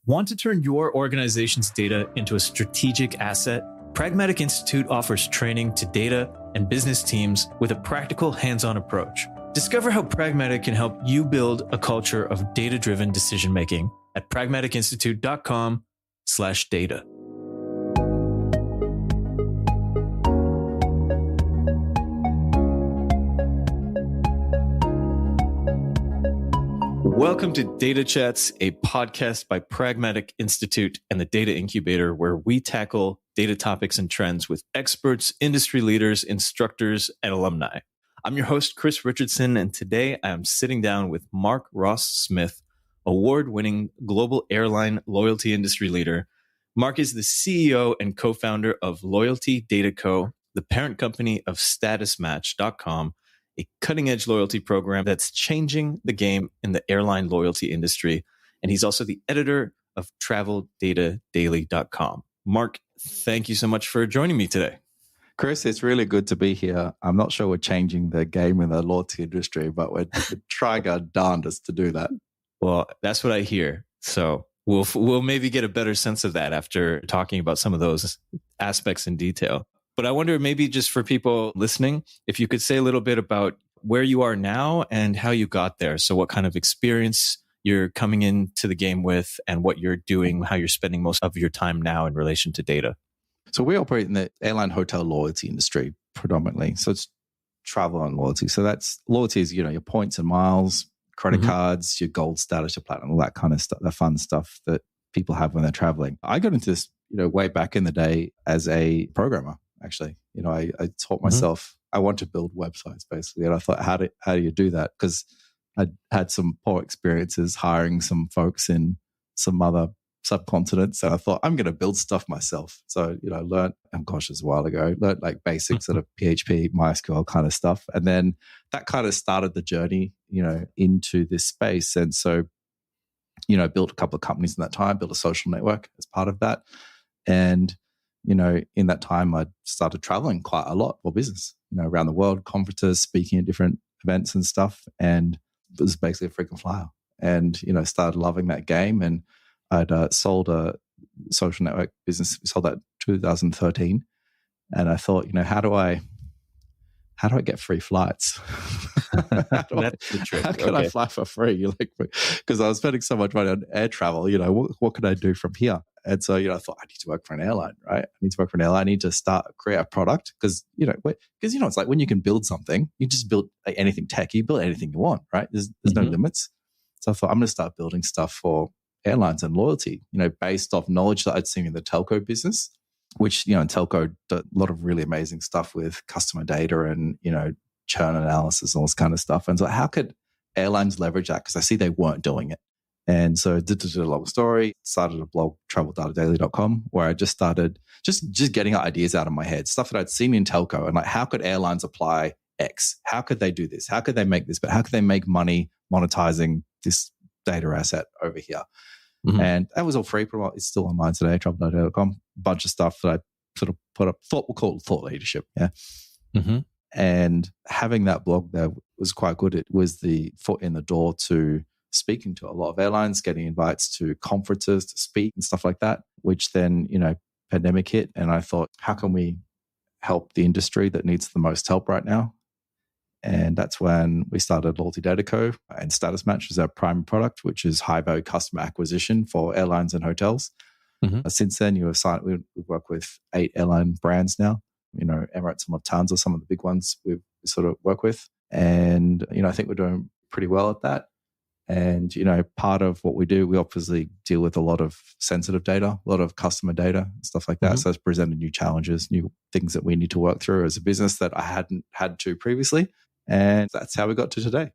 Want to turn your organization's data into a strategic asset? Pragmatic Institute offers training to data and business teams with a practical, hands-on approach. Discover how Pragmatic can help you build a culture of data-driven decision-making at pragmaticinstitute.com/data. Welcome to Data Chats, a podcast by Pragmatic Institute and the Data Incubator, where we tackle data topics and trends with experts, industry leaders, instructors, and alumni. I'm your host, Chris Richardson, and today I am sitting down with Mark Ross Smith, award-winning global airline loyalty industry leader. Mark is the CEO and co-founder of Loyalty Data Co., the parent company of StatusMatch.com, a cutting-edge loyalty program that's changing the game in the airline loyalty industry. And he's also the editor of TravelDataDaily.com. Mark, thank you so much for joining me today. Chris, it's really good to be here. I'm not sure we're changing the game in the loyalty industry, but we're trying our darndest to do that. Well, that's what I hear. So we'll maybe get a better sense of that after talking about some of those aspects in detail. But I wonder, maybe just for people listening, if you could say a little bit about where you are now and how you got there. So what kind of experience you're coming into the game with and what you're doing, how you're spending most of your time now in relation to data. So we operate in the airline hotel loyalty industry predominantly. So it's travel and loyalty. So that's loyalty is, your points and miles, credit cards, your gold status, your platinum, all that kind of stuff, the fun stuff that people have when they're traveling. I got into this, way back in the day as a programmer. Actually, I taught myself, I want to build websites basically. And I thought, how do you do that? Because I had some poor experiences hiring some folks in some other subcontinents. And I thought, I'm going to build stuff myself. So, I learned, it was a while ago, learned like basics sort of PHP, MySQL kind of stuff. And then that kind of started the journey, into this space. And so, built a couple of companies in that time, built a social network as part of that. And in that time, I started traveling quite a lot for business, around the world, conferences, speaking at different events and stuff. And it was basically a freaking flyer. And, started loving that game. And I'd sold a social network business. We sold that in 2013. And I thought, how do I get free flights? That's the trick. How can I fly for free? Because I was spending so much money on air travel, what could I do from here? And so, I thought I need to work for an airline, right? I need to work for an airline. I need to create a product because, it's like when you can build something, you just build like anything tech, you build anything you want, right? There's no limits. So I thought I'm going to start building stuff for airlines and loyalty, based off knowledge that I'd seen in the telco business, which, in telco, a lot of really amazing stuff with customer data and, churn analysis and all this kind of stuff. And so how could airlines leverage that? Because I see they weren't doing it. And so did a long story, started a blog, TravelDataDaily.com, where I just started just getting ideas out of my head, stuff that I'd seen in telco and like, how could airlines apply X? How could they do this? How could they make this? But how could they make money monetizing this data asset over here? And that was all free. It's still online today, TravelDataDaily.com. Bunch of stuff that I sort of put up, we'll call it thought leadership. Yeah. And having that blog there was quite good. It was the foot in the door to speaking to a lot of airlines, getting invites to conferences to speak and stuff like that, which then, pandemic hit. And I thought, how can we help the industry that needs the most help right now? And that's when we started Loyalty Data Co. and Status Match is our primary product, which is high value customer acquisition for airlines and hotels. Since then, we've worked with 8 airline brands now. Emirates and Lufthansa are some of the big ones we sort of work with. And, I think we're doing pretty well at that. And, part of what we do, we obviously deal with a lot of sensitive data, a lot of customer data, stuff like that. So it's presented new challenges, new things that we need to work through as a business that I hadn't had to previously. And that's how we got to today.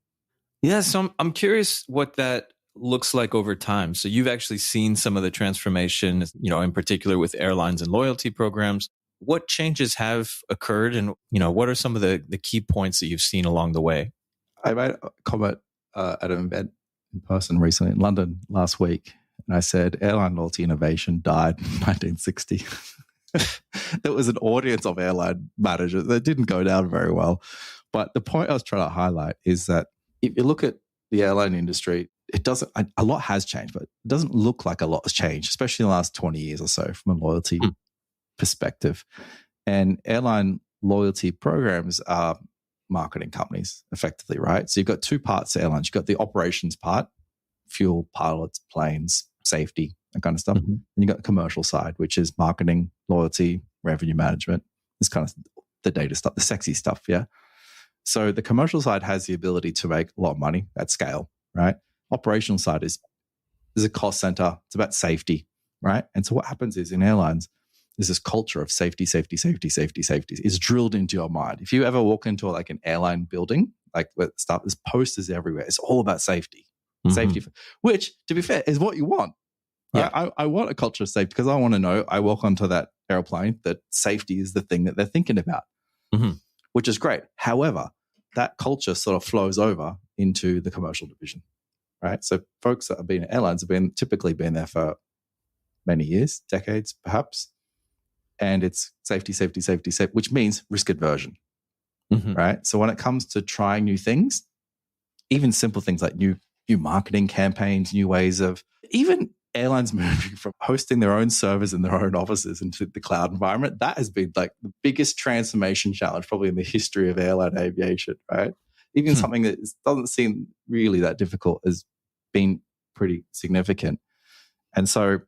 Yeah. So I'm curious what that looks like over time. So you've actually seen some of the transformation, in particular with airlines and loyalty programs. What changes have occurred and, what are some of the key points that you've seen along the way? I made a comment at an event in person recently in London last week. And I said, airline loyalty innovation died in 1960. There was an audience of airline managers that didn't go down very well. But the point I was trying to highlight is that if you look at the airline industry, it doesn't, a lot has changed, but it doesn't look like a lot has changed, especially in the last 20 years or so from a loyalty perspective. And airline loyalty programs are marketing companies effectively, right? So you've got two parts to airlines. You've got the operations part, fuel, pilots, planes, safety, that kind of stuff. And you've got the commercial side, which is marketing, loyalty, revenue management. This kind of the data stuff, the sexy stuff, yeah? So the commercial side has the ability to make a lot of money at scale, right? Operational side is a cost center. It's about safety, right? And so what happens is in airlines, there's this culture of safety, safety, safety, safety, safety. It's drilled into your mind. If you ever walk into like an airline building, like there's posters everywhere. It's all about safety. Safety, which to be fair is what you want. Right? Yeah. I want a culture of safety because I want to know I walk onto that airplane that safety is the thing that they're thinking about, which is great. However, that culture sort of flows over into the commercial division, right? So folks that have been at airlines have typically been there for many years, decades perhaps, and it's safety, safety, safety, safety, which means risk aversion, right? So when it comes to trying new things, even simple things like new marketing campaigns, new ways of even airlines moving from hosting their own servers in their own offices into the cloud environment, that has been like the biggest transformation challenge probably in the history of airline aviation, right? Even something that doesn't seem really that difficult has been pretty significant. And so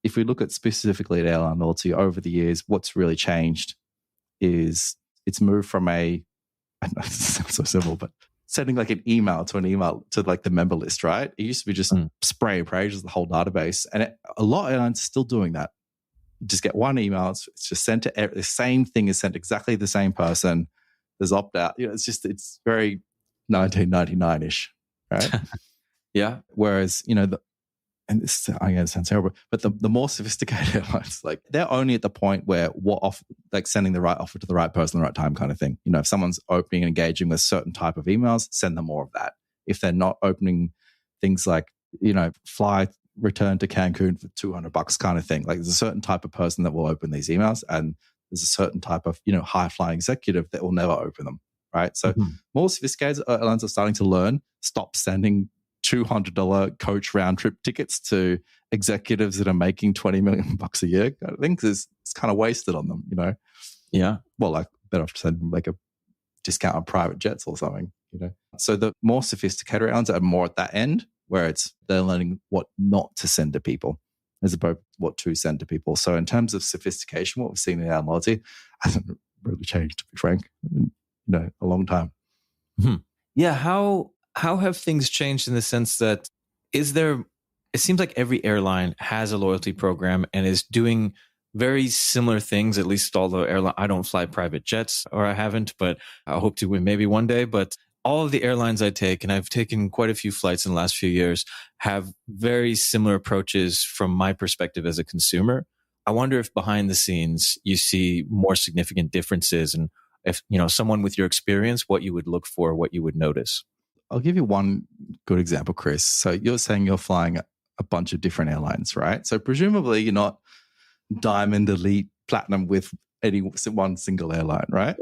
if we look at specifically at airline loyalty over the years, what's really changed is it's moved from I know this sounds so simple, but sending like an email to like the member list, right? It used to be just spray and pray, just the whole database. And a lot of airlines are still doing that. You just get one email. It's just sent to the same thing is sent exactly the same person. There's opt out. It's very 1999-ish, right? Yeah. Whereas, and this again sounds terrible, but the more sophisticated airlines, like they're only at the point where like sending the right offer to the right person at the right time kind of thing. If someone's opening and engaging with certain type of emails, send them more of that. If they're not opening things like, fly return to Cancun for $200 kind of thing, like there's a certain type of person that will open these emails, and there's a certain type of, high flying executive that will never open them, right? So more sophisticated airlines are starting to learn, stop sending $200 coach round trip tickets to executives that are making $20 million a year kind of thing, because it's kind of wasted on them, Yeah. Well, like better off to send them like a discount on private jets or something, So the more sophisticated airlines are more at that end where they're learning what not to send to people as opposed to what to send to people. So in terms of sophistication, what we've seen in our loyalty hasn't really changed, to be frank, a long time. Yeah. How have things changed in the sense that it seems like every airline has a loyalty program and is doing very similar things, at least although I don't fly private jets, or I haven't, but I hope to maybe one day. But all of the airlines I take, and I've taken quite a few flights in the last few years, have very similar approaches from my perspective as a consumer. I wonder if behind the scenes you see more significant differences, and if, someone with your experience, what you would look for, what you would notice. I'll give you one good example, Chris. So you're saying you're flying a bunch of different airlines, right? So presumably you're not diamond, elite, platinum with any one single airline, right?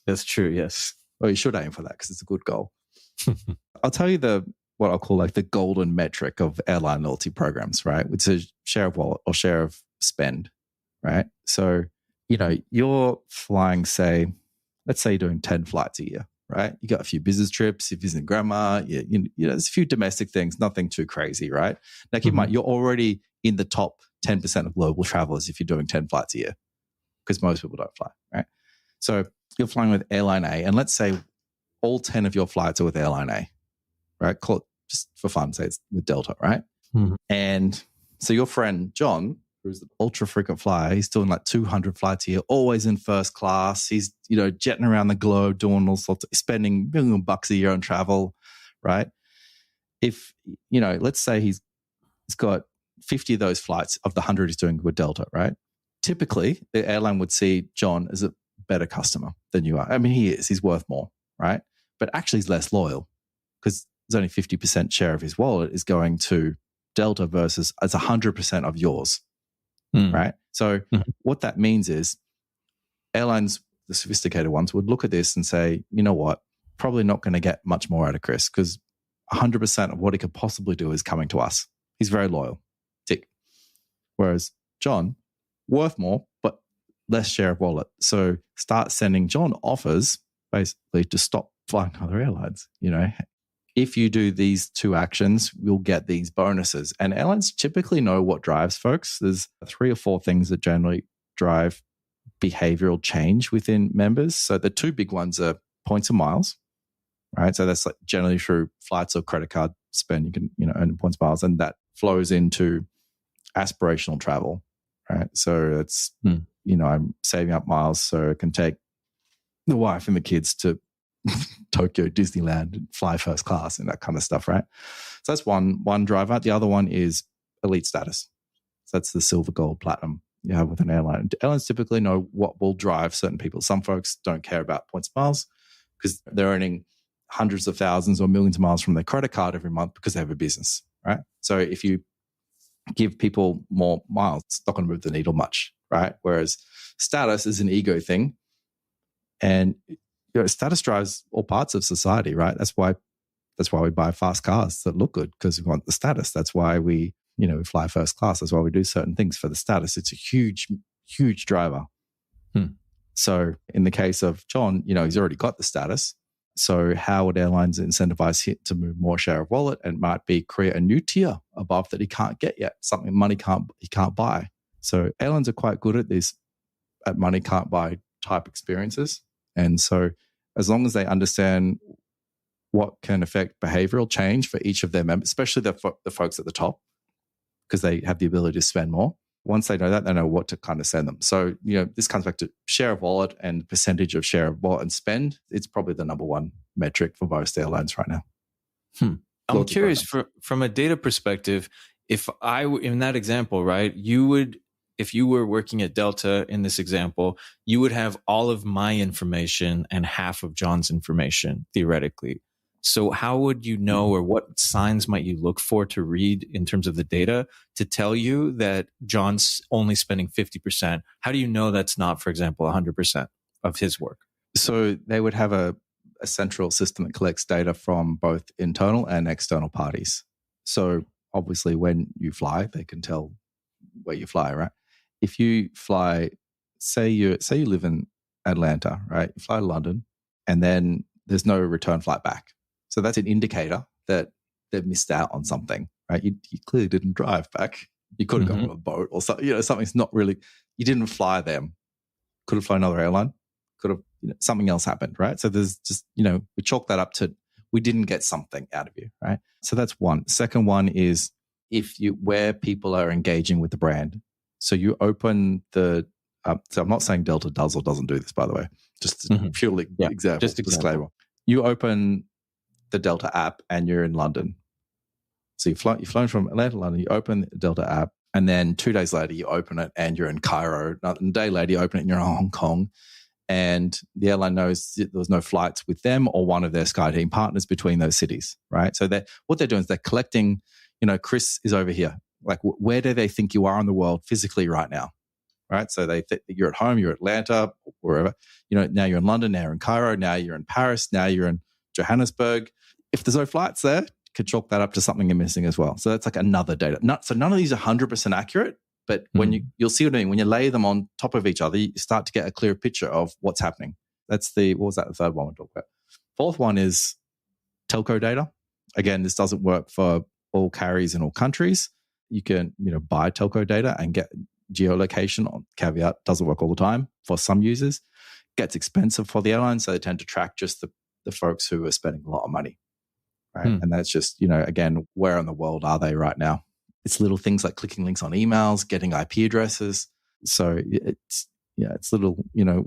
That's true, yes. Well, you should aim for that because it's a good goal. I'll tell you what I'll call like the golden metric of airline loyalty programs, right? Which is share of wallet or share of spend, right? So, you're flying, let's say you're doing 10 flights a year. Right? You got a few business trips, you're visiting grandma, there's a few domestic things, nothing too crazy, right? Now, keep in mind, you're already in the top 10% of global travelers if you're doing 10 flights a year, because most people don't fly, right? So you're flying with Airline A, and let's say all 10 of your flights are with Airline A, right? Call it, just for fun, say it's with Delta, right? And so your friend, John, who's an ultra frequent flyer, he's doing like 200 flights a year, always in first class. He's, jetting around the globe, doing all sorts of, spending $1 million a year on travel, right? If, let's say he's got 50 of those flights of the 100 he's doing with Delta, right? Typically, the airline would see John as a better customer than you are. I mean, he's worth more, right? But actually he's less loyal because there's only 50% share of his wallet is going to Delta versus it's 100% of yours. Right? So what that means is airlines, the sophisticated ones, would look at this and say, you know what, probably not going to get much more out of Chris because 100% of what he could possibly do is coming to us. He's very loyal. Tick. Whereas John, worth more, but less share of wallet. So start sending John offers basically to stop flying other airlines. If you do these two actions, you'll get these bonuses. And airlines typically know what drives folks. There's 3 or 4 things that generally drive behavioral change within members. So the 2 big ones are points and miles, right? So that's like generally through flights or credit card spend, you can earn points and miles, and that flows into aspirational travel, right? So it's I'm saving up miles so I can take the wife and the kids to Tokyo Disneyland and fly first class and that kind of stuff, right? So that's one driver. The other one is elite status. So that's the silver, gold, platinum you have with an airline. Airlines typically know what will drive certain people. Some folks don't care about points and miles because they're earning hundreds of thousands or millions of miles from their credit card every month because they have a business, right? So if you give people more miles, it's not going to move the needle much, right? Whereas status is an ego thing, and status drives all parts of society, right? That's why we buy fast cars that look good, because we want the status. That's why we fly first class. That's why we do certain things for the status. It's a huge, huge driver. So in the case of John, he's already got the status. So how would airlines incentivize him to move more share of wallet? And might be create a new tier above that he can't get yet, something he can't buy. So airlines are quite good at this, at money can't buy type experiences. And so as long as they understand what can affect behavioral change for each of their members, especially the folks at the top, because they have the ability to spend more. Once they know that, they know what to kind of send them. So, this comes back to share of wallet and percentage of share of wallet and spend. It's probably the number one metric for most airlines right now. I'm curious, from a data perspective, if in that example, right, if you were working at Delta in this example, you would have all of my information and half of John's information, theoretically. So how would you know, or what signs might you look for to read in terms of the data to tell you that John's only spending 50%? How do you know that's not, for example, 100% of his work? So they would have a central system that collects data from both internal and external parties. So obviously when you fly, they can tell where you fly, right? If you fly, say you live in Atlanta, right? You fly to London and then there's no return flight back. So that's an indicator that they've missed out on something, right? You clearly didn't drive back. You could have gone on a boat or something. Something's not really, you didn't fly them. Could have flown another airline. Could have, something else happened, right? So there's just, we chalk that up to, we didn't get something out of you, right? So that's one. Second one is where people are engaging with the brand. So you open so I'm not saying Delta does or doesn't do this, by the way, just purely example, just disclaimer. You open the Delta app and you're in London. So you've flown from Atlanta to London, you open the Delta app, and then 2 days later you open it and you're in Cairo. A day later you open it and you're in Hong Kong. And the airline knows there was no flights with them or one of their SkyTeam partners between those cities, right? So what they're doing is they're collecting, Chris is over here. Like, where do they think you are in the world physically right now? Right? So they think you're at home, you're Atlanta, wherever. Now you're in London, now you're in Cairo, now you're in Paris, now you're in Johannesburg. If there's no flights there, you could chalk that up to something you're missing as well. So that's like another data. So none of these are 100% accurate, but when you'll see what I mean, when you lay them on top of each other, you start to get a clear picture of what's happening. What was that, the third one we talked about? Fourth one is telco data. Again, this doesn't work for all carriers in all countries. You can, buy telco data and get geolocation. On caveat, doesn't work all the time for some users. Gets expensive for the airlines, so they tend to track just the folks who are spending a lot of money, right? And that's just, again, where in the world are they right now? It's little things like clicking links on emails, getting IP addresses. So it's little,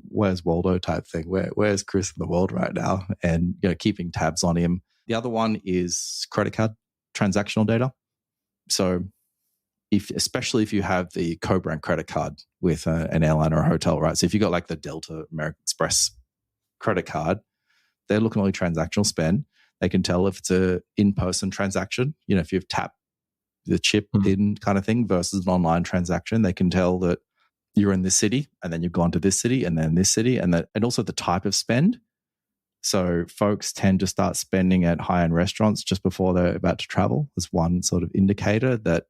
where's Waldo type thing. Where's Chris in the world right now? And, keeping tabs on him. The other one is credit card transactional data. So especially if you have the co-brand credit card with an airline or a hotel, right? So if you got like the Delta American Express credit card, they're looking at only transactional spend. They can tell if it's a in-person transaction, if you've tapped the chip in kind of thing versus an online transaction. They can tell that you're in this city and then you've gone to this city and then this city, and also the type of spend. So folks tend to start spending at high-end restaurants just before they're about to travel. There's one sort of indicator that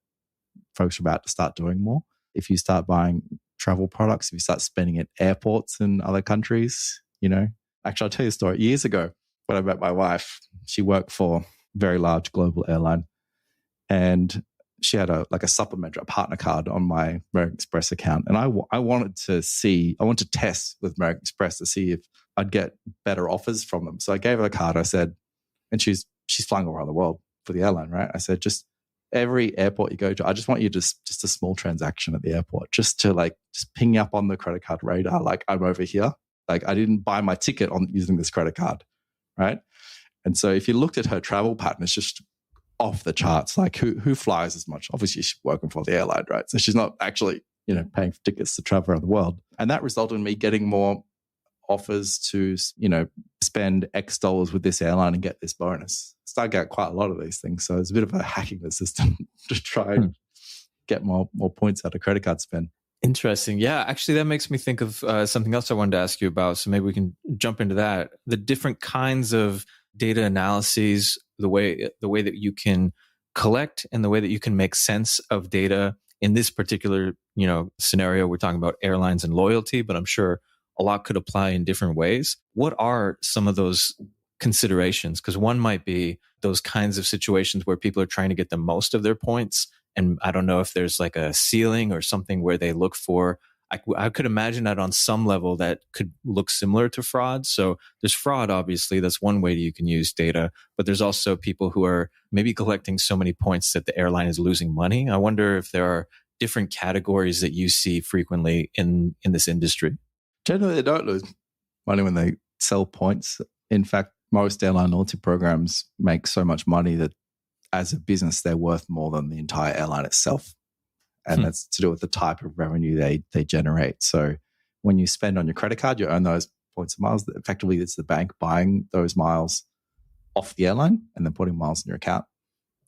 folks are about to start doing more. If you start buying travel products, if you start spending at airports in other countries, Actually, I'll tell you a story. Years ago, when I met my wife, she worked for a very large global airline, and she had a supplementary, a partner card on my American Express account. And I wanted to test with American Express to see if I'd get better offers from them. So I gave her the card. I said, and she's flying all around the world for the airline, right? I said, just every airport you go to, I just want you to just a small transaction at the airport, just ping up on the credit card radar, like I'm over here. Like I didn't buy my ticket on using this credit card, right? And so if you looked at her travel pattern, it's just off the charts. Like who flies as much? Obviously, she's working for the airline, right? So she's not actually, paying for tickets to travel around the world. And that resulted in me getting more offers to, spend X dollars with this airline and get this bonus. So I got quite a lot of these things. So it's a bit of a hacking the system to try and get more points out of credit card spend. Interesting. Yeah, actually, that makes me think of something else I wanted to ask you about. So maybe we can jump into that. The different kinds of data analyses, the way that you can collect and the way that you can make sense of data. In this particular, scenario, we're talking about airlines and loyalty, but I'm sure a lot could apply in different ways. What are some of those considerations? Because one might be those kinds of situations where people are trying to get the most of their points. And I don't know if there's like a ceiling or something where they look for. I could imagine that on some level that could look similar to fraud. So there's fraud, obviously. That's one way that you can use data. But there's also people who are maybe collecting so many points that the airline is losing money. I wonder if there are different categories that you see frequently in this industry. Generally, they don't lose money when they sell points. In fact, most airline loyalty programs make so much money that as a business, they're worth more than the entire airline itself. And that's to do with the type of revenue they generate. So when you spend on your credit card, you earn those points of miles. Effectively, it's the bank buying those miles off the airline and then putting miles in your account.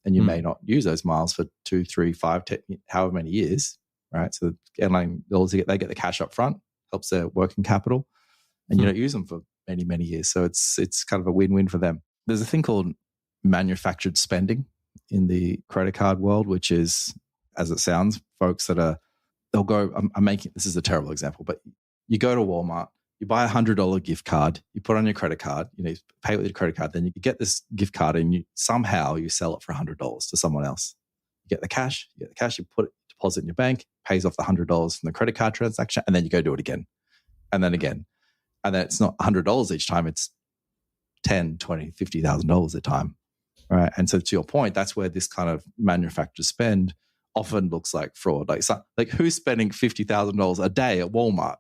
And you may not use those miles for 2, 3, 5, 10, however many years, right? So the airline, they get the cash up front, helps their working capital, and you don't use them for many, many years. So it's kind of a win-win for them. There's a thing called manufactured spending in the credit card world, which is, as it sounds, folks that they'll go, I'm making, this is a terrible example, but you go to Walmart, you buy $100 gift card, you put on your credit card, you pay with your credit card, then you get this gift card and you somehow sell it for $100 to someone else. You get the cash, you put it, deposit in your bank, pays off the $100 from the credit card transaction, and then you go do it again. And then again. And then it's not $100 each time, it's $10,000, $20,000, $50,000 at a time. Right. And so to your point, that's where this kind of manufactured spend often looks like fraud. Like who's spending $50,000 a day at Walmart?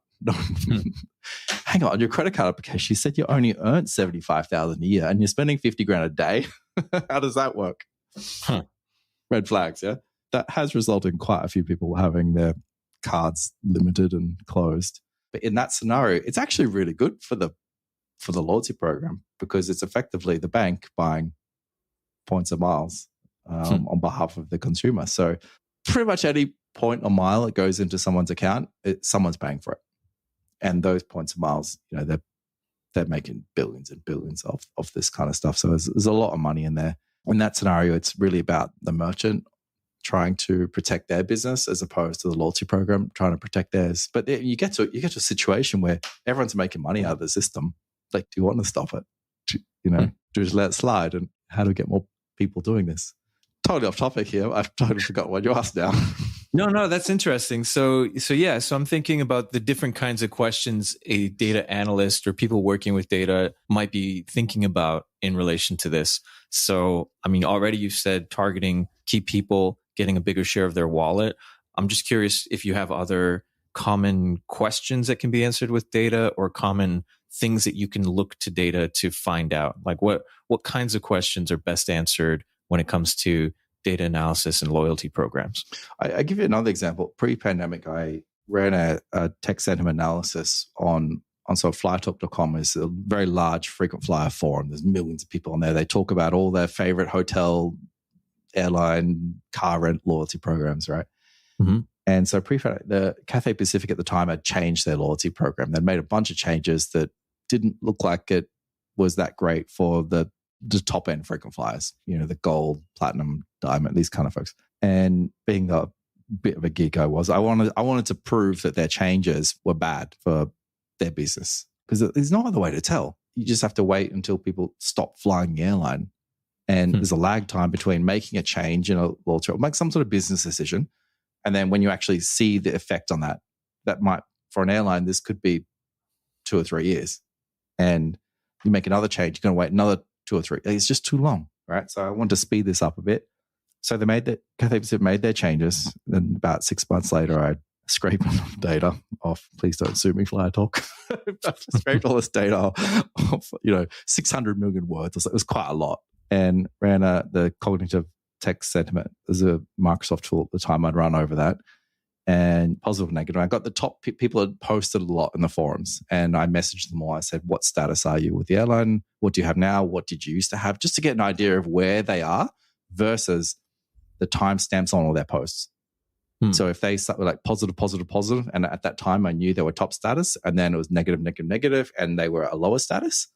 Hang on, your credit card application, you said you only earned $75,000 a year and you're spending $50,000 a day. How does that work? Red flags, yeah? That has resulted in quite a few people having their cards limited and closed. But in that scenario, it's actually really good for the loyalty program because it's effectively the bank buying points of miles on behalf of the consumer. So pretty much any point or mile that goes into someone's account, someone's paying for it. And those points of miles, they're making billions and billions of this kind of stuff. So there's a lot of money in there. In that scenario, it's really about the merchant trying to protect their business as opposed to the loyalty program trying to protect theirs. But you get to a situation where everyone's making money out of the system. Like, do you want to stop it? Do you just let it slide? And how do we get more people doing this? Totally off topic here. I've totally forgot what you asked now. No, that's interesting. So I'm thinking about the different kinds of questions a data analyst or people working with data might be thinking about in relation to this. So, I mean, already you've said targeting key people, getting a bigger share of their wallet. I'm just curious if you have other common questions that can be answered with data or common things that you can look to data to find out. Like what kinds of questions are best answered when it comes to data analysis and loyalty programs? I give you another example. Pre-pandemic, I ran a tech sentiment analysis on sort of flytalk.com. It's a very large frequent flyer forum. There's millions of people on there. They talk about all their favorite hotel, airline, car rent loyalty programs, right? Mm-hmm. And so the Cathay Pacific at the time had changed their loyalty program. They'd made a bunch of changes that didn't look like it was that great for the top end frequent flyers, the gold, platinum, diamond, these kind of folks. And being a bit of a geek I wanted to prove that their changes were bad for their business, because there's no other way to tell. You just have to wait until people stop flying the airline. And there's a lag time between making a change in a loyalty, make some sort of business decision. And then when you actually see the effect on that might, for an airline, this could be 2 or 3 years. And you make another change, you're going to wait another 2 or 3. It's just too long, right? So I want to speed this up a bit. So Cathay Pacific made their changes. Then about 6 months later, I scraped data off. Please don't sue me, Flyer Talk. I scraped all this data off, 600 million words. It was quite a lot. And ran the cognitive text sentiment. There's a Microsoft tool at the time. I'd run over that, and positive and negative. I got the top people had posted a lot in the forums, and I messaged them all. I said, what status are you with the airline? What do you have now? What did you used to have? Just to get an idea of where they are versus the timestamps on all their posts. So if they start with like positive, and at that time I knew they were top status, and then it was negative, and they were a lower status,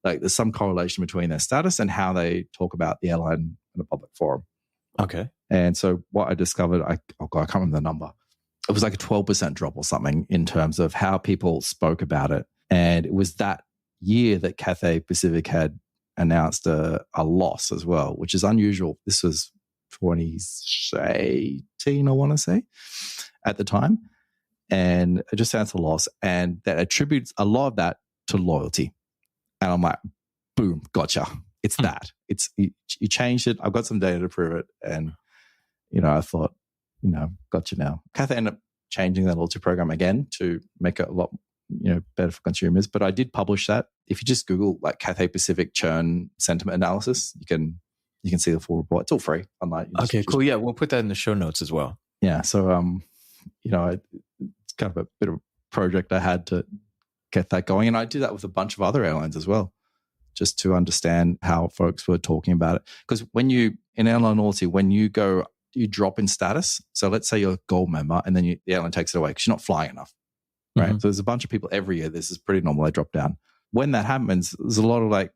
like there's some correlation between their status and how they talk about the airline in a public forum. Okay. And so what I discovered, I can't remember the number. It was like a 12% drop or something in terms of how people spoke about it. And it was that year that Cathay Pacific had announced a loss as well, which is unusual. This was 2018, I want to say, at the time. And it just announced a loss. And that attributes a lot of that to loyalty. And I'm like, boom, gotcha. It's that. It's you changed it. I've got some data to prove it. And, I thought, gotcha now. Cathay ended up changing that loyalty program again to make it a lot, better for consumers. But I did publish that. If you just Google like Cathay Pacific churn sentiment analysis, you can see the full report. It's all free. Okay, cool. Yeah, we'll put that in the show notes as well. Yeah. So, it's kind of a bit of a project I had to get that going. And I did that with a bunch of other airlines as well, just to understand how folks were talking about it. Because in airline loyalty, when you drop in status, so let's say you're a gold member and then the airline takes it away because you're not flying enough, right? So there's a bunch of people every year, this is pretty normal, they drop down. When that happens, there's a lot of like,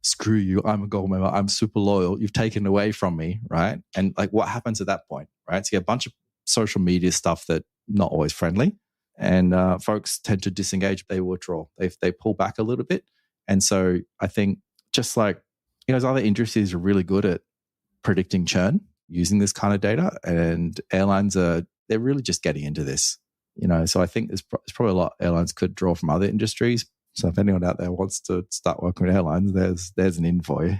screw you, I'm a gold member, I'm super loyal, you've taken it away from me, right? And like what happens at that point, right? So you get a bunch of social media stuff that not always friendly. And folks tend to disengage. They withdraw. They pull back a little bit. And so I think just like, other industries are really good at predicting churn using this kind of data. And airlines they're really just getting into this. So I think there's probably a lot airlines could draw from other industries. So if anyone out there wants to start working with airlines, there's an in for you.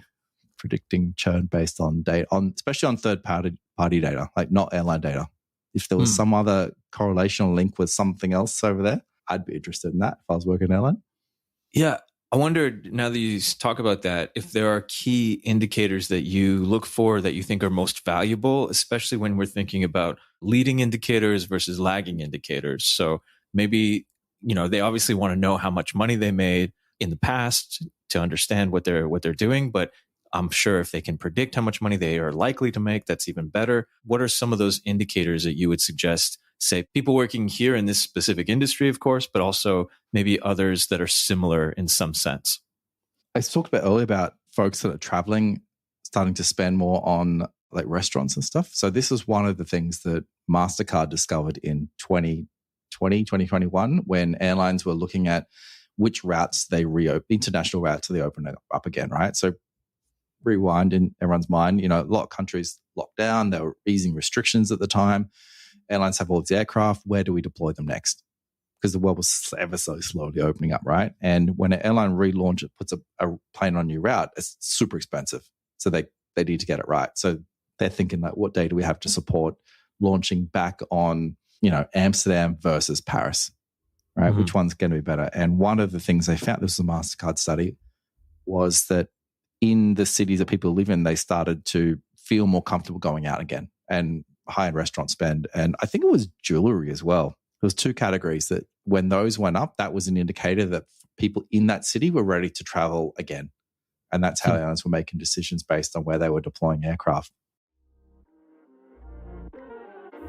Predicting churn based on data, especially on third party data, like not airline data. If there was some other correlational link with something else over there, I'd be interested in that if I was working an airline. Yeah. I wonder, now that you talk about that, if there are key indicators that you look for that you think are most valuable, especially when we're thinking about leading indicators versus lagging indicators. So maybe, they obviously want to know how much money they made in the past to understand what they're doing, but I'm sure if they can predict how much money they are likely to make, that's even better. What are some of those indicators that you would suggest, say, people working here in this specific industry, of course, but also maybe others that are similar in some sense? I talked about earlier about folks that are traveling, starting to spend more on like restaurants and stuff. So this is one of the things that MasterCard discovered in 2021, when airlines were looking at which routes they reopen, international routes they open up again, right? So rewind in everyone's mind, a lot of countries locked down, they were easing restrictions at the time. Airlines have all these aircraft. Where do we deploy them next? Because the world was ever so slowly opening up, right? And when an airline relaunch, it puts a plane on a new route, it's super expensive. So they need to get it right. So they're thinking like, what day do we have to support launching back on, Amsterdam versus Paris, right? Which one's going to be better? And one of the things they found, this was a MasterCard study, was that in the cities that people live in, they started to feel more comfortable going out again, and high-end restaurant spend. And I think it was jewelry as well. There was 2 categories that when those went up, that was an indicator that people in that city were ready to travel again. And that's how airlines were making decisions based on where they were deploying aircraft.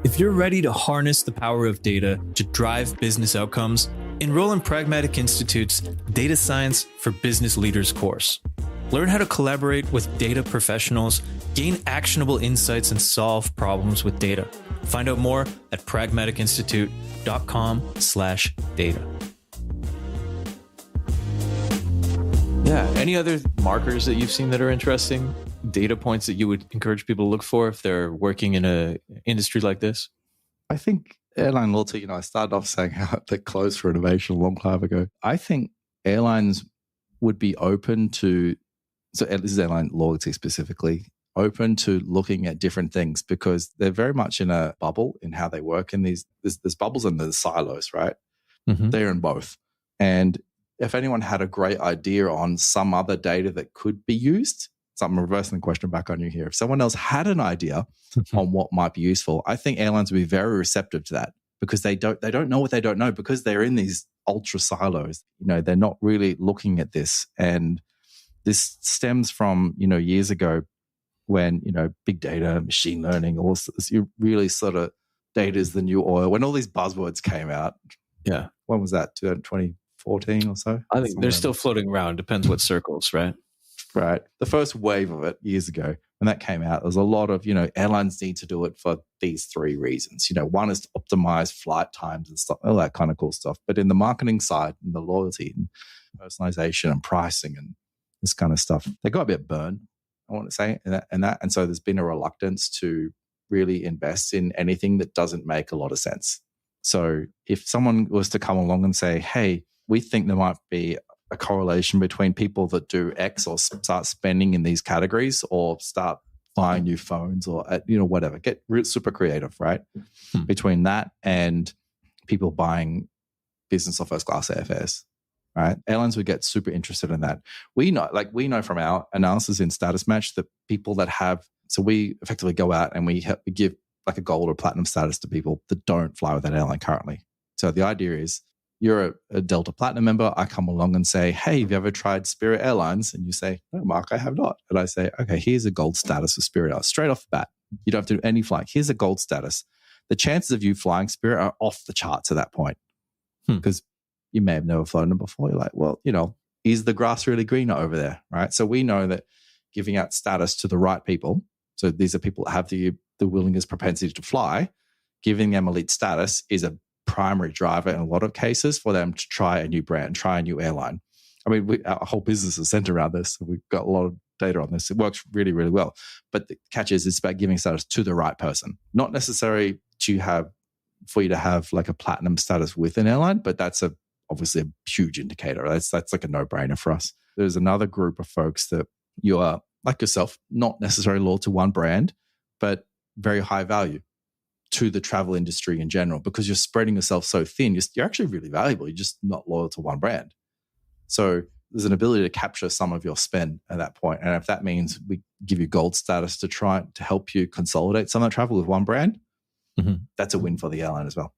If you're ready to harness the power of data to drive business outcomes, Enroll in Pragmatic Institute's Data Science for Business Leaders course. Learn how to collaborate with data professionals, gain actionable insights, and solve problems with data. Find out more at pragmaticinstitute.com/data. Yeah. Any other markers that you've seen that are interesting? Data points that you would encourage people to look for if they're working in an industry like this? I think airline loyalty, I started off saying how they're closed for innovation a long time ago. I think airlines would be open to, so this is airline loyalty specifically, open to looking at different things because they're very much in a bubble in how they work in these, there's bubbles and there's silos, right? Mm-hmm. They're in both. And if anyone had a great idea on some other data that could be used, so I'm reversing the question back on you here. If someone else had an idea on what might be useful, I think airlines would be very receptive to that because they don't know what they don't know because they're in these ultra silos. They're not really looking at this. And this stems from, years ago when, big data, machine learning, all this, you really sort of data is the new oil. When all these buzzwords came out. Yeah. When was that? 2014 or so? I think they're still floating around. Depends what circles, right? Right. The first wave of it years ago, when that came out, there was a lot of, airlines need to do it for these three reasons. One is to optimize flight times and stuff, all that kind of cool stuff. But in the marketing side, and the loyalty and personalization and pricing and this kind of stuff, they got a bit burned, I want to say. And so there's been a reluctance to really invest in anything that doesn't make a lot of sense. So if someone was to come along and say, hey, we think there might be a correlation between people that do X or start spending in these categories or start buying new phones or, whatever, get super creative, right? Between that and people buying business or first class airfares, right? Airlines would get super interested in that. We know from our analysis in Status Match that people that have, so we effectively go out and we give like a gold or platinum status to people that don't fly with that airline currently. So the idea is, you're a Delta Platinum member. I come along and say, hey, have you ever tried Spirit Airlines? And you say, no, Mark, I have not. And I say, okay, here's a gold status for Spirit Airlines. Straight off the bat. You don't have to do any flying. Here's a gold status. The chances of you flying Spirit are off the charts at that point because you may have never flown them before. You're like, well, is the grass really greener over there, right? So we know that giving out status to the right people, so these are people that have the willingness, propensity to fly, giving them elite status is a primary driver in a lot of cases for them to try a new brand, try a new airline. I mean, our whole business is centered around this. We've got a lot of data on this. It works really, really well. But the catch is it's about giving status to the right person, not necessarily for you to have like a platinum status with an airline, but that's obviously a huge indicator. That's like a no-brainer for us. There's another group of folks that you are, like yourself, not necessarily loyal to one brand, but very high value to the travel industry in general, because you're spreading yourself so thin. You're actually really valuable. You're just not loyal to one brand. So there's an ability to capture some of your spend at that point. And if that means we give you gold status to try to help you consolidate some of that travel with one brand, that's a win for the airline as well.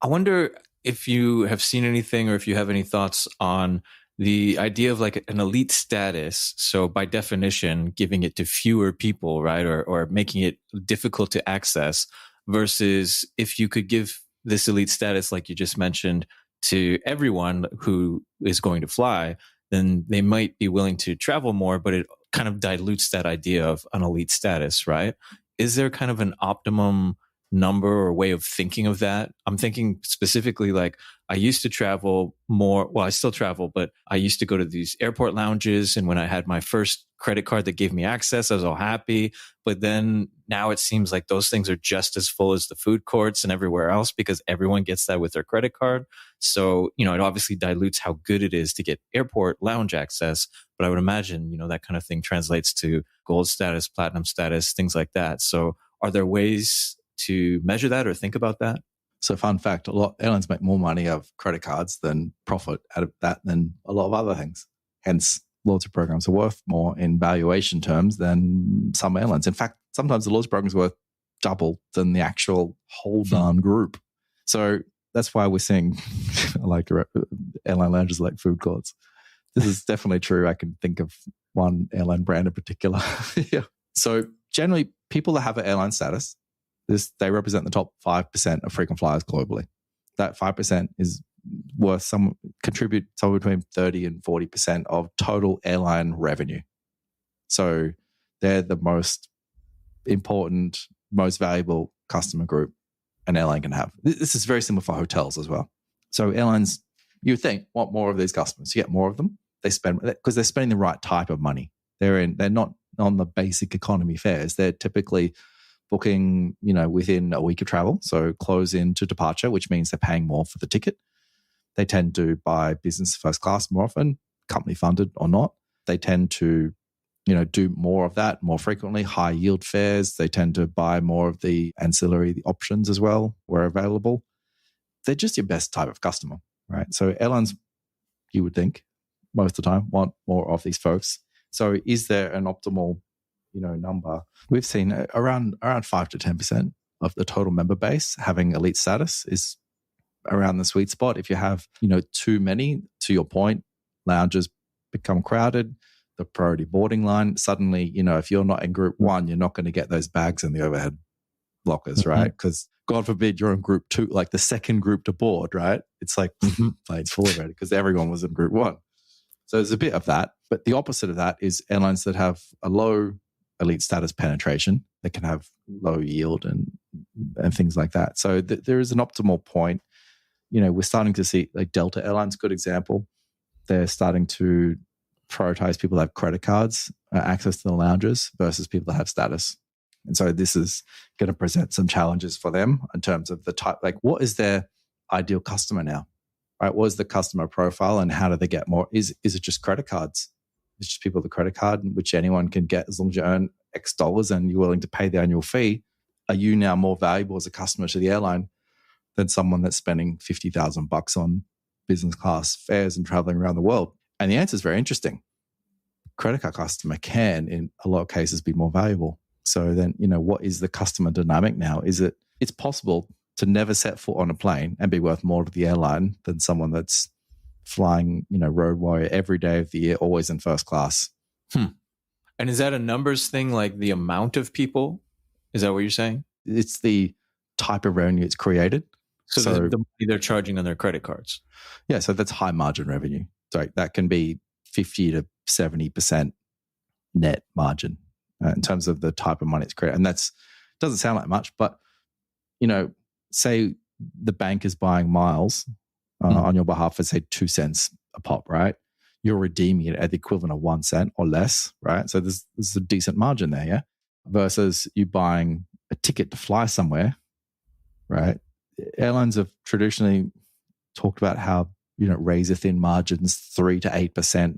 I wonder if you have seen anything or if you have any thoughts on the idea of like an elite status. So by definition, giving it to fewer people, right? Or making it difficult to access, versus if you could give this elite status, like you just mentioned, to everyone who is going to fly, then they might be willing to travel more, but it kind of dilutes that idea of an elite status, right? Is there kind of an optimum number or way of thinking of that? I'm thinking specifically like I used to travel more. Well, I still travel, but I used to go to these airport lounges. And when I had my first credit card that gave me access, I was all happy. But then now it seems like those things are just as full as the food courts and everywhere else because everyone gets that with their credit card. So, it obviously dilutes how good it is to get airport lounge access. But I would imagine, that kind of thing translates to gold status, platinum status, things like that. So are there ways to measure that or think about that? So fun fact, a lot airlines make more money of credit cards than profit out of that than a lot of other things. Hence, loyalty programs are worth more in valuation terms than some airlines. In fact, sometimes the loyalty program is worth double than the actual whole darn group. So that's why we're seeing like airline lounges like food courts. This is definitely true. I can think of one airline brand in particular. Yeah. So generally, people that have an airline status, they represent the top 5% of frequent flyers globally. That 5% is contribute somewhere between 30 and 40% of total airline revenue. So they're the most important, most valuable customer group an airline can have. This is very similar for hotels as well. So airlines, you would think, want more of these customers. You get more of them. They spend because they're spending the right type of money. They're not on the basic economy fares. They're typically booking, within a week of travel. So close in to departure, which means they're paying more for the ticket. They tend to buy business first class more often, company funded or not. They tend to, do more of that more frequently, high yield fares. They tend to buy more of the ancillary options as well where available. They're just your best type of customer, right? So airlines, you would think, most of the time want more of these folks. So is there an optimal, number? We've seen around 5 to 10% of the total member base having elite status is around the sweet spot. If you have, too many, to your point, lounges become crowded, the priority boarding line, suddenly, if you're not in group one, you're not going to get those bags in the overhead lockers, right? Because God forbid you're in group two, like the second group to board, right? It's like planes full already because everyone was in group one. So there's a bit of that. But the opposite of that is airlines that have a low elite status penetration that can have low yield and things like that. So there is an optimal point. We're starting to see, like Delta Airlines, good example. They're starting to prioritize people that have credit cards, access to the lounges versus people that have status. And so this is going to present some challenges for them in terms of the type, like what is their ideal customer now, right? What is the customer profile and how do they get more? Is it just credit cards? It's just people with a credit card, which anyone can get as long as you earn X dollars and you're willing to pay the annual fee. Are you now more valuable as a customer to the airline than someone that's spending $50,000 on business class fares and traveling around the world? And the answer is very interesting. Credit card customer can, in a lot of cases, be more valuable. So then, what is the customer dynamic now? It's possible to never set foot on a plane and be worth more to the airline than someone that's flying, road warrior every day of the year, always in first class. And is that a numbers thing, like the amount of people? Is that what you're saying? It's the type of revenue it's created. So the money they're charging on their credit cards. Yeah, so that's high margin revenue. So that can be 50 to 70% net margin in terms of the type of money it's created. And that's doesn't sound like much, but say the bank is buying miles on your behalf for say 2 cents a pop, right? You're redeeming it at the equivalent of 1 cent or less, right? So there's a decent margin there, yeah? Versus you buying a ticket to fly somewhere, right? Airlines have traditionally talked about how, razor thin margins, 3 to 8%,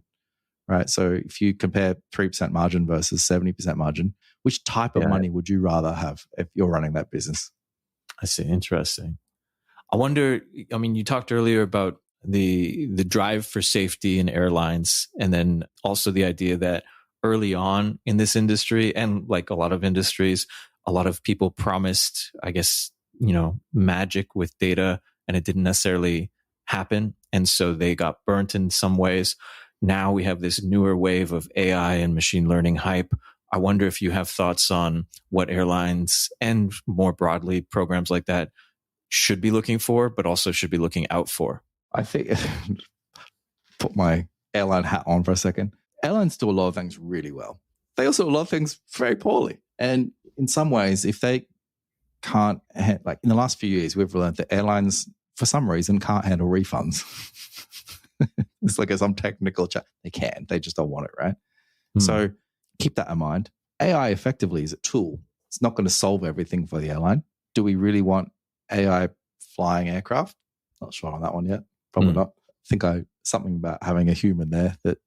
right? So if you compare 3% margin versus 70% margin, which type of money would you rather have if you're running that business? I see. Interesting. I wonder, you talked earlier about the drive for safety in airlines, and then also the idea that early on in this industry, and like a lot of industries, a lot of people promised, I guess, magic with data, and it didn't necessarily happen. And so they got burnt in some ways. Now we have this newer wave of AI and machine learning hype. I wonder if you have thoughts on what airlines and more broadly programs like that should be looking for, but also should be looking out for. I think, put my airline hat on for a second. Airlines do a lot of things really well. They also do a lot of things very poorly. And in some ways, if they can't, like in the last few years, we've learned that airlines, for some reason, can't handle refunds. It's like some technical chat. They can, they just don't want it, right? So keep that in mind. AI effectively is a tool. It's not going to solve everything for the airline. Do we really want AI flying aircraft? Not sure on that one yet. Probably not. I think something about having a human there that,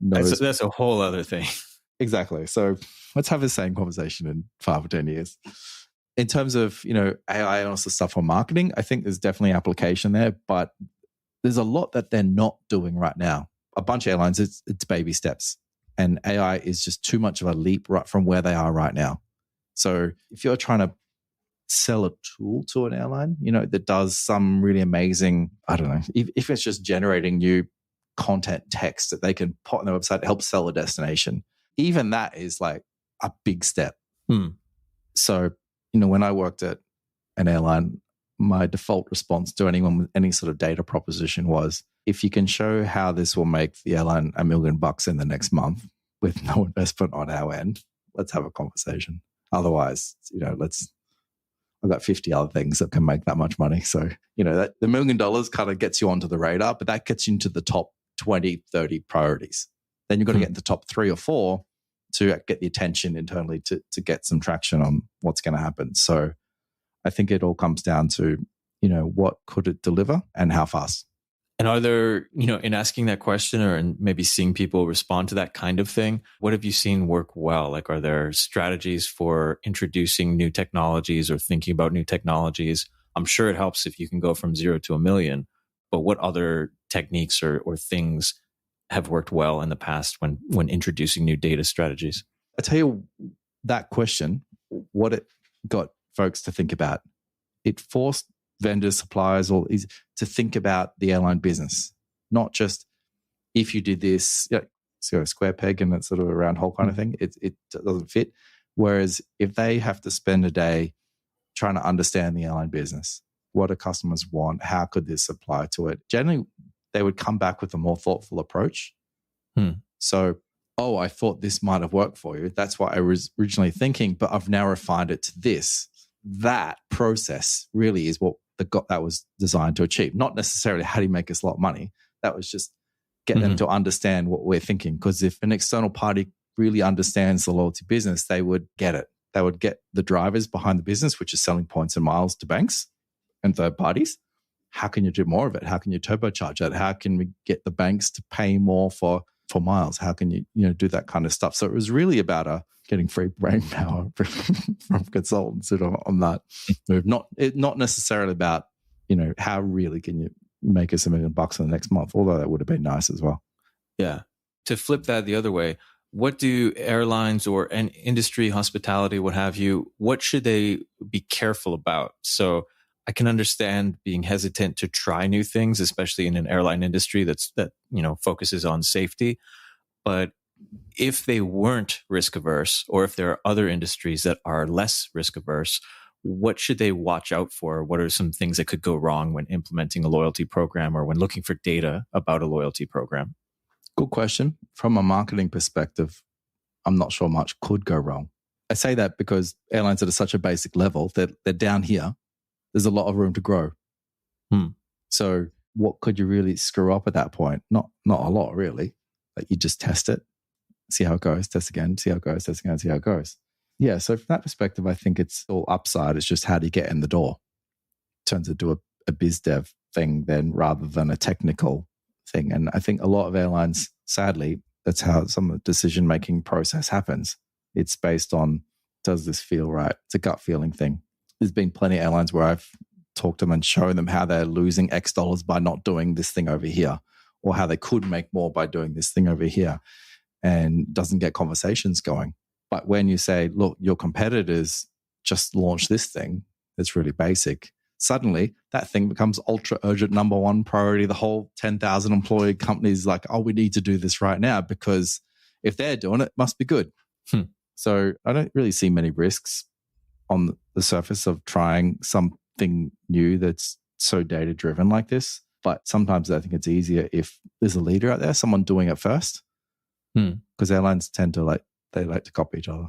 knows. That's a whole other thing. Exactly. So let's have the same conversation in 5 or 10 years. In terms of, AI and also stuff for marketing, I think there's definitely application there, but there's a lot that they're not doing right now. A bunch of airlines, it's baby steps. And AI is just too much of a leap right from where they are right now. So if you're trying to sell a tool to an airline, that does some really amazing, I don't know, if it's just generating new content text that they can put on their website to help sell a destination, even that is like a big step. So, when I worked at an airline, my default response to anyone with any sort of data proposition was, if you can show how this will make the airline $1 million in the next month with no investment on our end, let's have a conversation. Otherwise, I've got 50 other things that can make that much money. So, that the $1 million kind of gets you onto the radar, but that gets you into the top 20, 30 priorities. Then you've got to get in the top 3 or 4 to get the attention internally to get some traction on what's going to happen. So I think it all comes down to, what could it deliver and how fast. And are there, in asking that question or in maybe seeing people respond to that kind of thing, what have you seen work well? Like, are there strategies for introducing new technologies or thinking about new technologies? I'm sure it helps if you can go from 0 to 1 million, but what other techniques or things have worked well in the past when introducing new data strategies? I tell you that question, what it got folks to think about. It forced vendors, suppliers, to think about the airline business, not just if you did this, so a square peg and it's sort of a round hole kind of thing. It doesn't fit. Whereas if they have to spend a day trying to understand the airline business, what do customers want? How could this apply to it? Generally, they would come back with a more thoughtful approach. So, I thought this might have worked for you. That's what I was originally thinking, but I've now refined it to this. That process really is what that was designed to achieve. Not necessarily how do you make us a lot of money. That was just get them to understand what we're thinking. Because if an external party really understands the loyalty business, they would get it. They would get the drivers behind the business, which is selling points and miles to banks and third parties. How can you do more of it? How can you turbocharge that? How can we get the banks to pay more for miles? How can you do that kind of stuff? So it was really about getting free brain power from consultants on that move. Not necessarily about how really can you make us $1 million in the next month, although that would have been nice as well. Yeah. To flip that the other way, what do airlines or an industry, hospitality, what have you, what should they be careful about? So I can understand being hesitant to try new things, especially in an airline industry that focuses on safety. But if they weren't risk averse, or if there are other industries that are less risk averse, what should they watch out for? What are some things that could go wrong when implementing a loyalty program or when looking for data about a loyalty program? Good question. From a marketing perspective, I'm not sure much could go wrong. I say that because airlines are at such a basic level that they're down here. There's a lot of room to grow. So what could you really screw up at that point? Not a lot, really. Like you just test it, see how it goes, test again, see how it goes, test again, see how it goes. Yeah, so from that perspective, I think it's all upside. It's just how do you get in the door? Turns into a biz dev thing then rather than a technical thing. And I think a lot of airlines, sadly, that's how some of the decision-making process happens. It's based on, does this feel right? It's a gut feeling thing. There's been plenty of airlines where I've talked to them and shown them how they're losing X dollars by not doing this thing over here, or how they could make more by doing this thing over here, and doesn't get conversations going. But when you say, look, your competitors just launched this thing that's really basic, suddenly that thing becomes ultra urgent number one priority. The whole 10,000 employee company is like, we need to do this right now because if they're doing it, it must be good. So I don't really see many risks on the surface of trying something new that's so data driven like this. But sometimes I think it's easier if there's a leader out there, someone doing it first, because airlines tend to like to copy each other.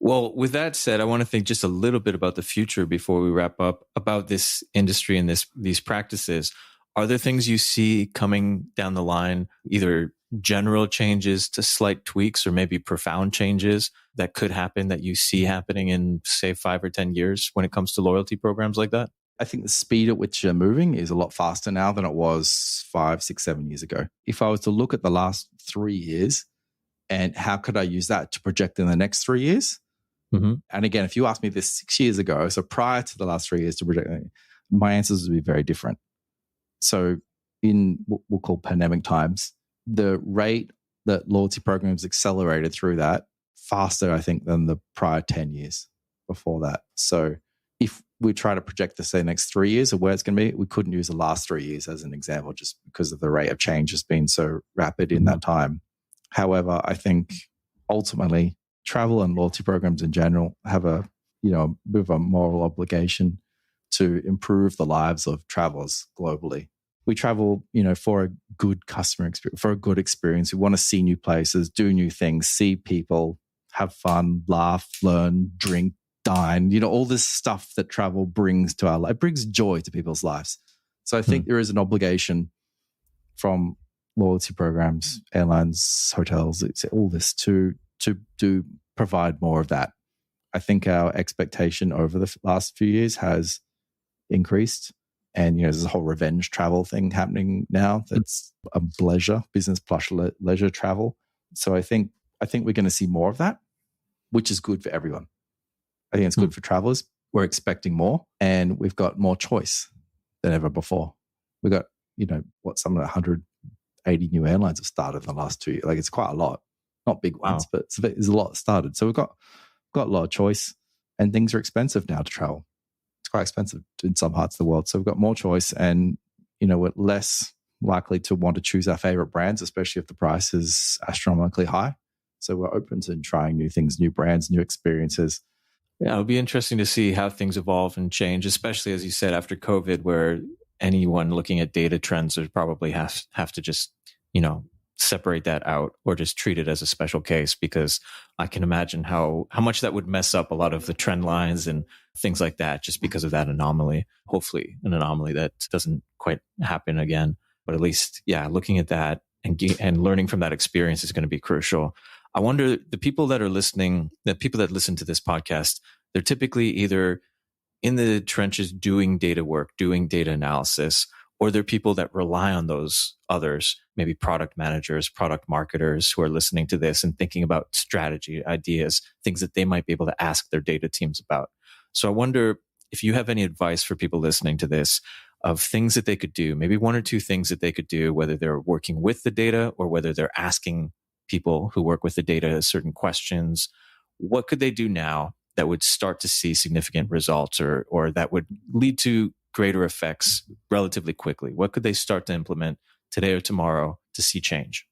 Well, with that said, I want to think just a little bit about the future before we wrap up about this industry and these practices. Are there things you see coming down the line, either general changes to slight tweaks or maybe profound changes that could happen that you see happening in, say, 5 or 10 years when it comes to loyalty programs like that? I think the speed at which they're moving is a lot faster now than it was 5, 6, 7 years ago. If I was to look at the last 3 years and how could I use that to project in the next 3 years? And again, if you asked me this 6 years ago, so prior to the last 3 years to project, my answers would be very different. So in what we'll call pandemic times, the rate that loyalty programs accelerated through that faster, I think, than the prior 10 years before that. So if we try to project the, say, next 3 years of where it's going to be, we couldn't use the last 3 years as an example just because of the rate of change has been so rapid in that time. However, I think ultimately travel and loyalty programs in general have a bit of a moral obligation to improve the lives of travelers globally. We travel, for a good customer experience, for a good experience. We want to see new places, do new things, see people, have fun, laugh, learn, drink, dine, all this stuff that travel brings to our life. It brings joy to people's lives. So I think there is an obligation from loyalty programs, airlines, hotels, all this to provide more of that. I think our expectation over the last few years has increased. And, there's a whole revenge travel thing happening now. That's a leisure, business plus leisure travel. So I think we're going to see more of that, which is good for everyone. I think it's good for travelers. We're expecting more, and we've got more choice than ever before. We got, some 180 new airlines have started in the last 2 years. Like, it's quite a lot. Not big ones, but there's a lot started. So we've got a lot of choice, and things are expensive now to travel. It's quite expensive in some parts of the world. So we've got more choice, and, we're less likely to want to choose our favorite brands, especially if the price is astronomically high. So we're open to trying new things, new brands, new experiences. Yeah, it'll be interesting to see how things evolve and change, especially, as you said, after COVID, where anyone looking at data trends would probably have to just, separate that out or just treat it as a special case, because I can imagine how much that would mess up a lot of the trend lines and things like that just because of that anomaly. Hopefully an anomaly that doesn't quite happen again. But at least, looking at that and learning from that experience is going to be crucial. I wonder, the people that are listening, the people that listen to this podcast, they're typically either in the trenches doing data work, doing data analysis, or they're people that rely on those others, maybe product managers, product marketers who are listening to this and thinking about strategy, ideas, things that they might be able to ask their data teams about. So I wonder if you have any advice for people listening to this of things that they could do, maybe one or two things that they could do, whether they're working with the data or whether they're asking people who work with the data certain questions. What could they do now that would start to see significant results or that would lead to greater effects relatively quickly? What could they start to implement today or tomorrow to see change?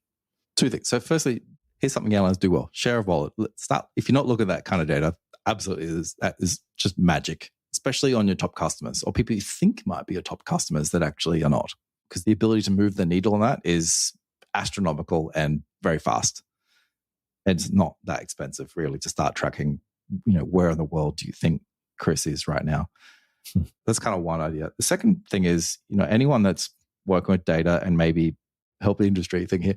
Two things. So firstly, here's something airlines do well. Share of wallet. If you're not looking at that kind of data, absolutely, that is just magic, especially on your top customers or people you think might be your top customers that actually are not, because the ability to move the needle on that is astronomical and very fast. And it's not that expensive really to start tracking, where in the world do you think Chris is right now? That's kind of one idea. The second thing is, anyone that's working with data and maybe help the industry thing here.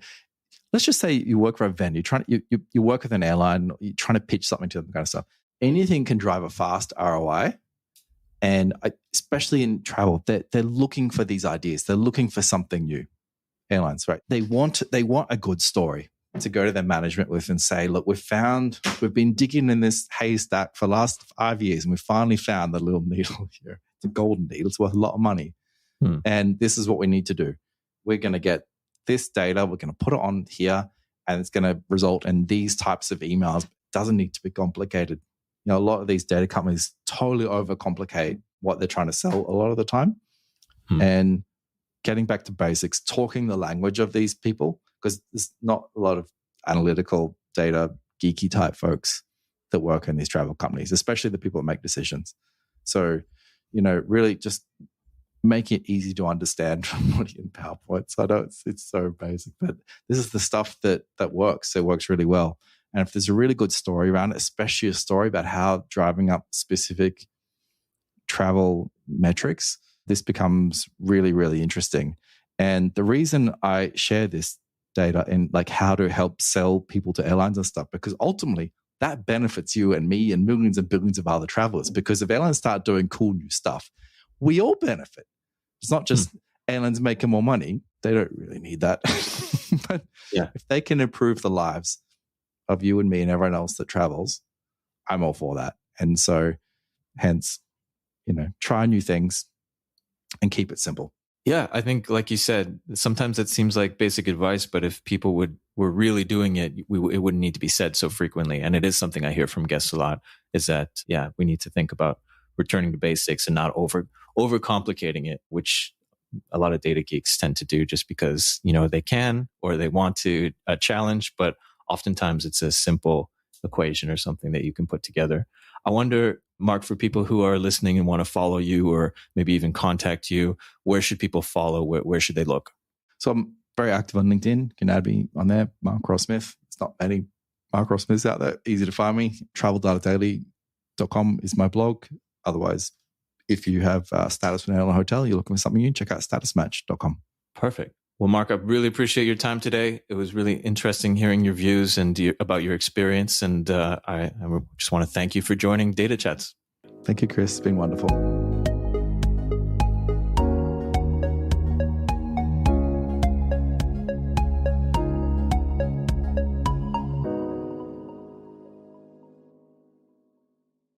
Let's just say you work for a vendor, you work with an airline, you're trying to pitch something to them, kind of stuff. Anything can drive a fast ROI. And especially in travel, they're looking for these ideas. They're looking for something new. Airlines, right? They want a good story to go to their management with and say, look, we've been digging in this haystack for the last 5 years and we finally found the little needle here. It's a golden needle. It's worth a lot of money. And this is what we need to do. We're going to get this data. We're going to put it on here and it's going to result in these types of emails. It doesn't need to be complicated. A lot of these data companies totally overcomplicate what they're trying to sell a lot of the time. And getting back to basics, talking the language of these people, because there's not a lot of analytical data, geeky type folks that work in these travel companies, especially the people that make decisions. So, really just make it easy to understand from putting in PowerPoints. I know it's so basic, but this is the stuff that works. It works really well. And if there's a really good story around it, especially a story about how driving up specific travel metrics, this becomes really, really interesting. And the reason I share this data and like how to help sell people to airlines and stuff, because ultimately that benefits you and me and millions and billions of other travelers. Because if airlines start doing cool new stuff, we all benefit. It's not just airlines making more money. They don't really need that. But if they can improve the lives of you and me and everyone else that travels, I'm all for that. And so hence, try new things and keep it simple. Yeah, I think, like you said, sometimes it seems like basic advice, but if people were really doing it, it wouldn't need to be said so frequently. And it is something I hear from guests a lot, is that, we need to think about returning to basics and not overcomplicating it, which a lot of data geeks tend to do just because, they can or they want to challenge, but oftentimes it's a simple equation or something that you can put together. I wonder, Mark, for people who are listening and want to follow you or maybe even contact you, where should people follow? Where should they look? So I'm very active on LinkedIn. You can add me on there, Mark Ross Smith. It's not many Mark Ross Smiths out there. Easy to find me. TravelDataDaily.com is my blog. Otherwise, if you have status with an airline hotel, you're looking for something new, check out statusmatch.com. Perfect. Well, Mark, I really appreciate your time today. It was really interesting hearing your views and about your experience. And I just want to thank you for joining Data Chats. Thank you, Chris. It's been wonderful.